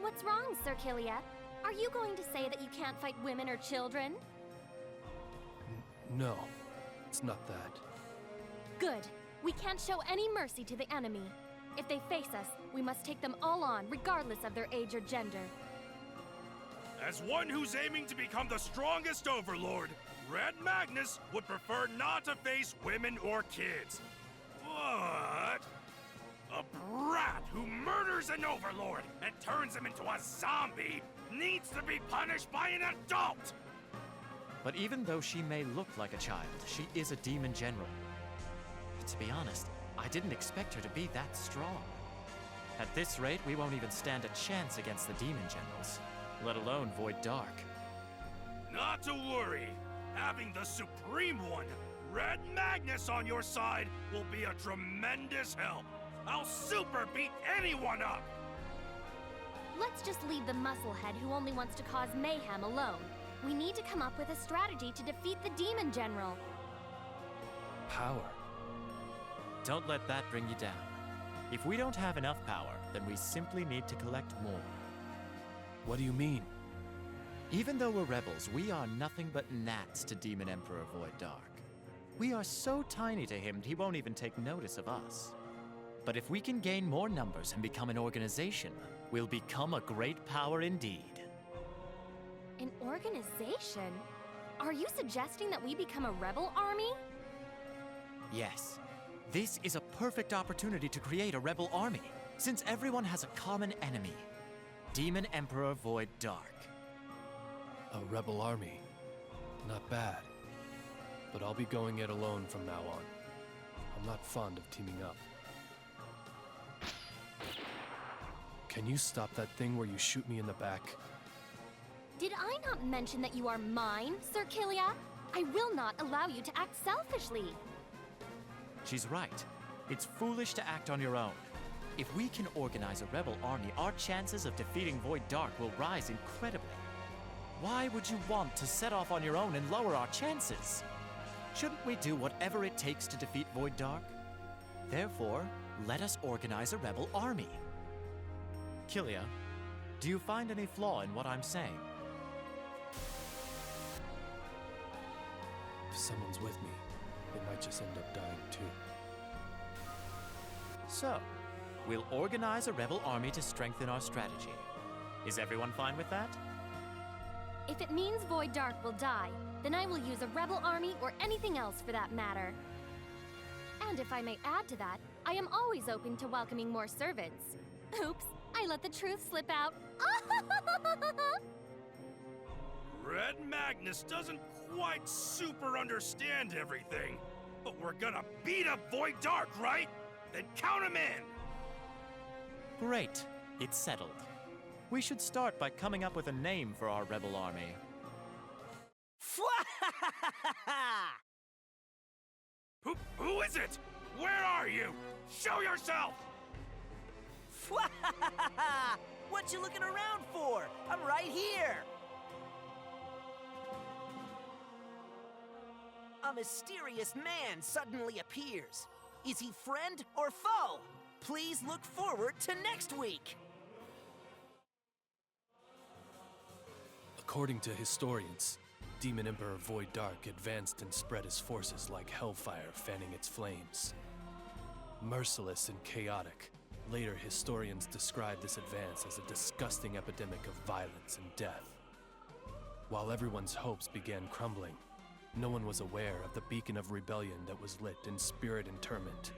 What's wrong, Sir Killia? Are you going to say that you can't fight women or children? No, it's not that. Good. We can't show any mercy to the enemy. If they face us, we must take them all on, regardless of their age or gender. As one who's aiming to become the strongest Overlord, Red Magnus would prefer not to face women or kids. But a brat who murders an Overlord and turns him into a zombie needs to be punished by an adult! But even though she may look like a child, she is a Demon General. To be honest, I didn't expect her to be that strong. At this rate, we won't even stand a chance against the Demon Generals, let alone Void Dark. Not to worry. Having the Supreme One, Red Magnus, on your side will be a tremendous help. I'll super beat anyone up! Let's just leave the musclehead who only wants to cause mayhem alone. We need to come up with a strategy to defeat the Demon General. Power. Don't let that bring you down. If we don't have enough power, then we simply need to collect more. What do you mean? Even though we're rebels, we are nothing but gnats to Demon Emperor Void Dark. We are so tiny to him, he won't even take notice of us. But if we can gain more numbers and become an organization, we'll become a great power indeed. An organization? Are you suggesting that we become a rebel army? Yes. This is a perfect opportunity to create a rebel army, since everyone has a common enemy. Demon Emperor Void Dark. A rebel army. Not bad. But I'll be going it alone from now on. I'm not fond of teaming up. Can you stop that thing where you shoot me in the back? Did I not mention that you are mine, Sir Killia? I will not allow you to act selfishly. She's right. It's foolish to act on your own. If we can organize a rebel army, our chances of defeating Void Dark will rise incredibly. Why would you want to set off on your own and lower our chances? Shouldn't we do whatever it takes to defeat Void Dark? Therefore, let us organize a rebel army. Killia, do you find any flaw in what I'm saying? If someone's with me, they might just end up dying too. So, we'll organize a rebel army to strengthen our strategy. Is everyone fine with that? If it means Void Dark will die, then I will use a rebel army or anything else for that matter. And if I may add to that, I am always open to welcoming more servants. Oops, I let the truth slip out. Red Magnus doesn't quite super understand everything, but we're gonna beat up Void Dark, right? Then count him in! Great, it's settled. We should start by coming up with a name for our rebel army. Who is it? Where are you? Show yourself! What you looking around for? I'm right here! A mysterious man suddenly appears. Is he friend or foe? Please look forward to next week! According to historians, Demon Emperor Void Dark advanced and spread his forces like hellfire fanning its flames. Merciless and chaotic, Later, historians described this advance as a disgusting epidemic of violence and death. While everyone's hopes began crumbling, no one was aware of the beacon of rebellion that was lit in spirit interment.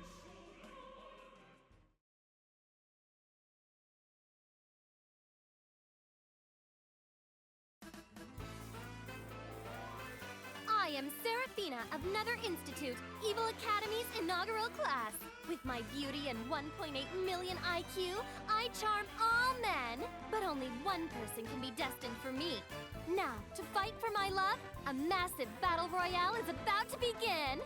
I am Seraphina of Nether Institute, Evil Academy's inaugural class. With my beauty and 1.8 million IQ, I charm all men. But only one person can be destined for me. Now, to fight for my love, a massive battle royale is about to begin.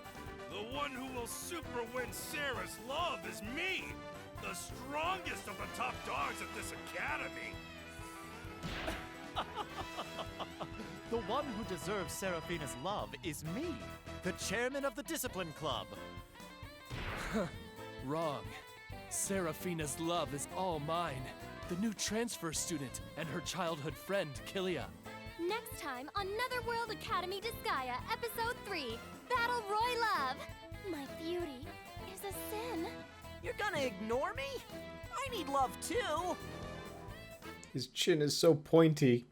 The one who will super win Sarah's love is me! The strongest of the top dogs at this academy! The one who deserves Seraphina's love is me, the chairman of the Discipline Club. Wrong. Seraphina's love is all mine. The new transfer student and her childhood friend, Kilia. Next time on Netherworld Academy Disgaea, Episode 3, Battle Roy Love. My beauty is a sin. You're gonna ignore me? I need love too! His chin is so pointy.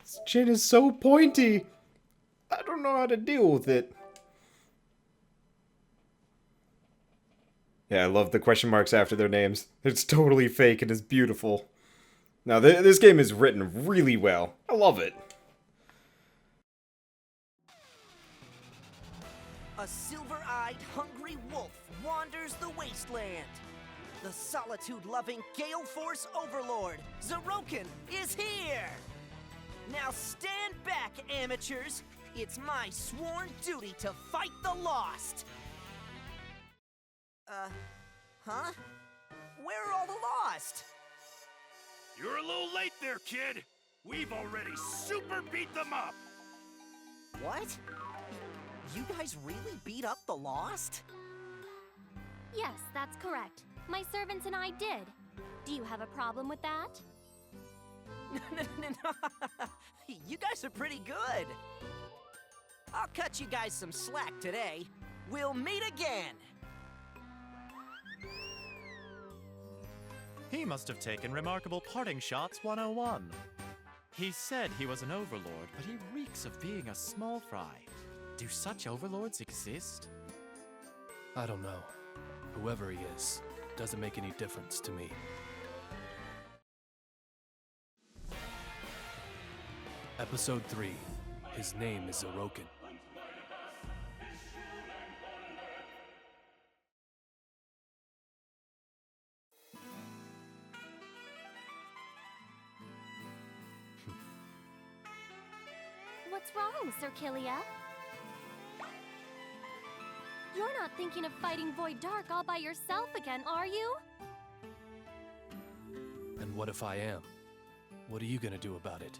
His chin is so pointy. I don't know how to deal with it. Yeah, I love the question marks after their names. It's totally fake and it's beautiful. Now, this game is written really well. I love it. A silver-eyed, hungry wolf wanders the wasteland. The solitude-loving Gale Force Overlord, Zeroken, is here! Now stand back, amateurs. It's my sworn duty to fight the lost. Huh? Where are all the lost? You're a little late there, kid! We've already super beat them up! What? You guys really beat up the lost? Yes, that's correct. My servants and I did. Do you have a problem with that? No. You guys are pretty good. I'll cut you guys some slack today. We'll meet again. He must have taken Remarkable Parting Shots 101. He said he was an Overlord, but he reeks of being a small fry. Do such Overlords exist? I don't know. Whoever he is, doesn't make any difference to me. Episode 3. His name is Zeroken. What's wrong, Sir Kilia? You're not thinking of fighting Void Dark all by yourself again, are you? And what if I am? What are you gonna do about it?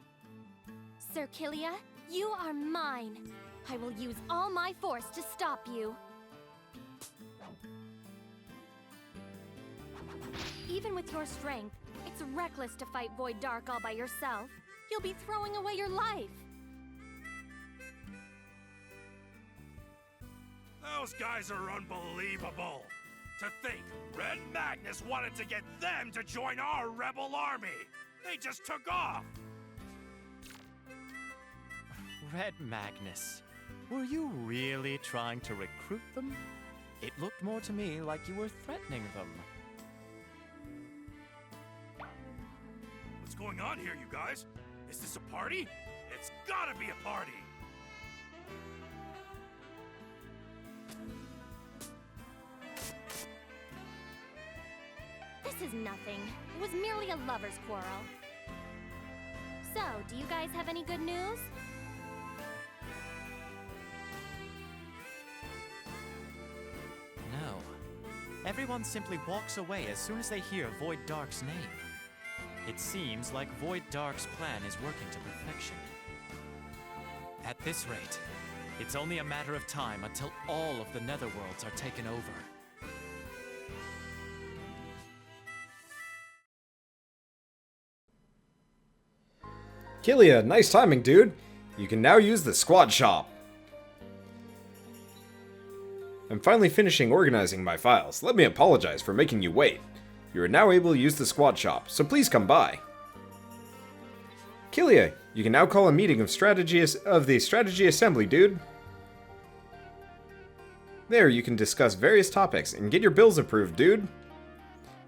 Sir Kilia, you are mine. I will use all my force to stop you. Even with your strength, it's reckless to fight Void Dark all by yourself. You'll be throwing away your life. Those guys are unbelievable! To think, Red Magnus wanted to get them to join our rebel army! They just took off! Red Magnus, were you really trying to recruit them? It looked more to me like you were threatening them. What's going on here, you guys? Is this a party? It's gotta be a party! This is nothing. It was merely a lover's quarrel. So, do you guys have any good news? No. Everyone simply walks away as soon as they hear Void Dark's name. It seems like Void Dark's plan is working to perfection. At this rate, it's only a matter of time until all of the netherworlds are taken over. Kilia, nice timing, dude. You can now use the squad shop. I'm finally finishing organizing my files. Let me apologize for making you wait. You are now able to use the squad shop, so please come by. Kilia, you can now call a meeting of the strategy assembly, dude. There, you can discuss various topics and get your bills approved, dude.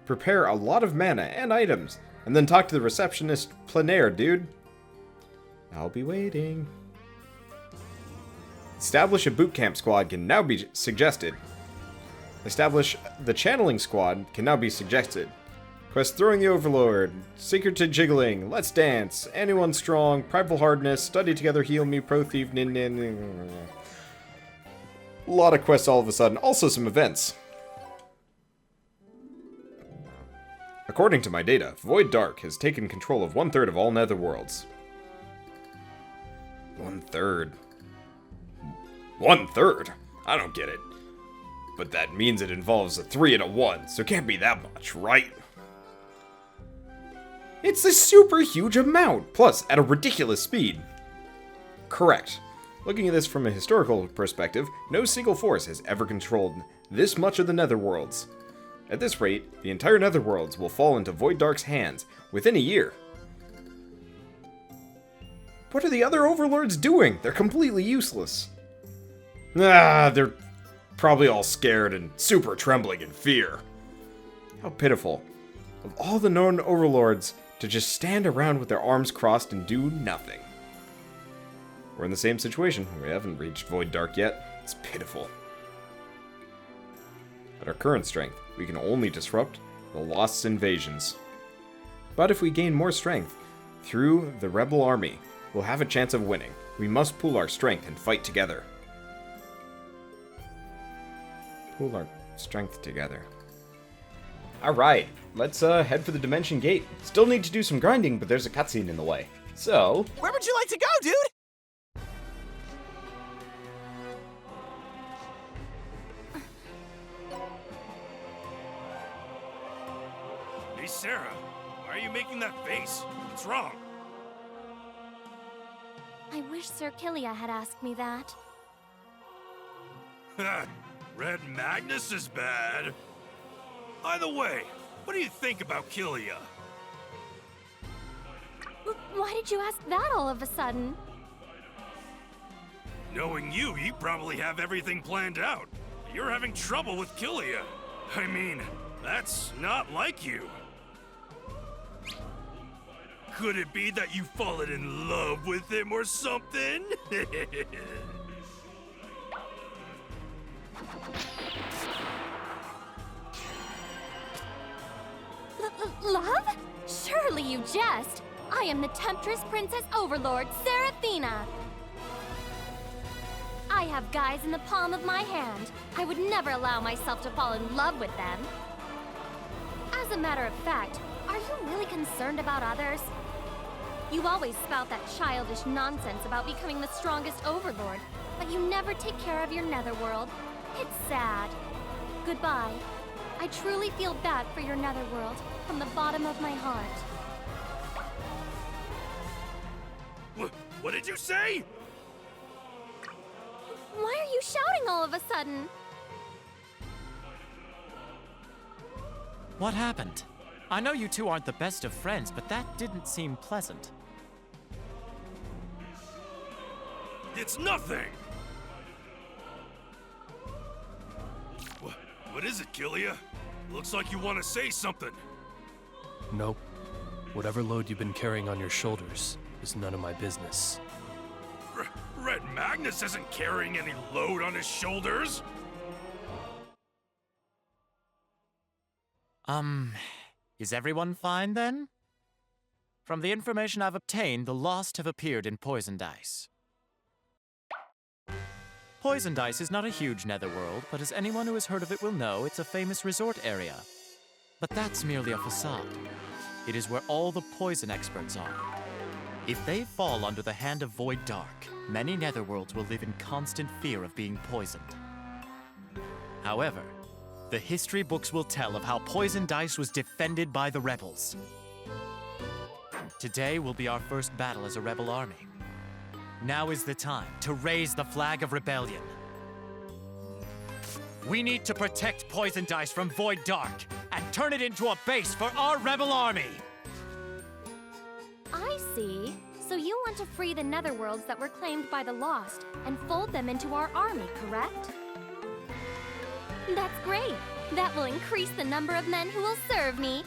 Prepare a lot of mana and items, and then talk to the receptionist plenaire, dude. I'll be waiting. Establish a boot camp squad can now be suggested. Establish the channeling squad can now be suggested. Quest throwing the Overlord, secret to jiggling, let's dance, anyone strong, prideful hardness, study together, heal me, pro thief, A lot of quests all of a sudden. Also some events. According to my data, Void Dark has taken control of 1/3 of all netherworlds. 1/3. 1/3? I don't get it. But that means it involves a 3 and a 1, so it can't be that much, right? It's a super huge amount, plus at a ridiculous speed. Correct. Looking at this from a historical perspective, no single force has ever controlled this much of the netherworlds. At this rate, the entire netherworlds will fall into Void Dark's hands within a year. What are the other Overlords doing? They're completely useless. They're probably all scared and super trembling in fear. How pitiful. Of all the known Overlords, to just stand around with their arms crossed and do nothing. We're in the same situation. We haven't reached Void Dark yet. It's pitiful. At our current strength, we can only disrupt the Lost's invasions. But if we gain more strength through the rebel army, we'll have a chance of winning. We must pool our strength and fight together. Pool our strength together. Alright, let's head for the Dimension Gate. Still need to do some grinding, but there's a cutscene in the way. So... Where would you like to go, dude? Hey, Sarah, why are you making that face? What's wrong? I wish Sir Kilia had asked me that. Red Magnus is bad. By the way, what do you think about Kilia? Why did you ask that all of a sudden? Knowing you probably have everything planned out. You're having trouble with Kilia. I mean, that's not like you. Could it be that you've fallen in love with him or something? Love? Surely you jest. I am the Temptress Princess Overlord, Seraphina. I have guys in the palm of my hand. I would never allow myself to fall in love with them. As a matter of fact, are you really concerned about others? You always spout that childish nonsense about becoming the strongest Overlord, but you never take care of your netherworld. It's sad. Goodbye. I truly feel bad for your netherworld, from the bottom of my heart. What did you say? Why are you shouting all of a sudden? What happened? I know you two aren't the best of friends, but that didn't seem pleasant. It's nothing! What is it, Kilia? Looks like you want to say something. Nope. Whatever load you've been carrying on your shoulders is none of my business. Red Magnus isn't carrying any load on his shoulders. Is everyone fine then? From the information I've obtained, the Lost have appeared in Poisoned Ice. Poisoned Ice is not a huge netherworld, but as anyone who has heard of it will know, it's a famous resort area. But that's merely a facade. It is where all the poison experts are. If they fall under the hand of Void Dark, many netherworlds will live in constant fear of being poisoned. However, the history books will tell of how Poisoned Ice was defended by the rebels. Today will be our first battle as a rebel army. Now is the time to raise the flag of rebellion. We need to protect Poison Dice from Void Dark and turn it into a base for our rebel army. I see. So you want to free the netherworlds that were claimed by the Lost and fold them into our army, correct? That's great. That will increase the number of men who will serve me.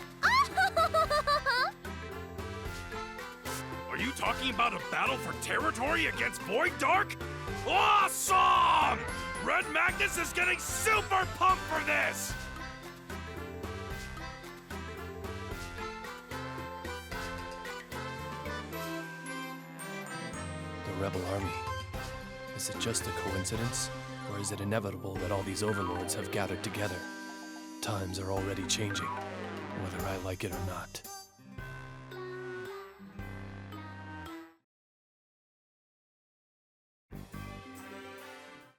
Are you talking about a battle for territory against Void Dark? Awesome! Red Magnus is getting super pumped for this! The rebel army. Is it just a coincidence? Or is it inevitable that all these overlords have gathered together? Times are already changing, whether I like it or not.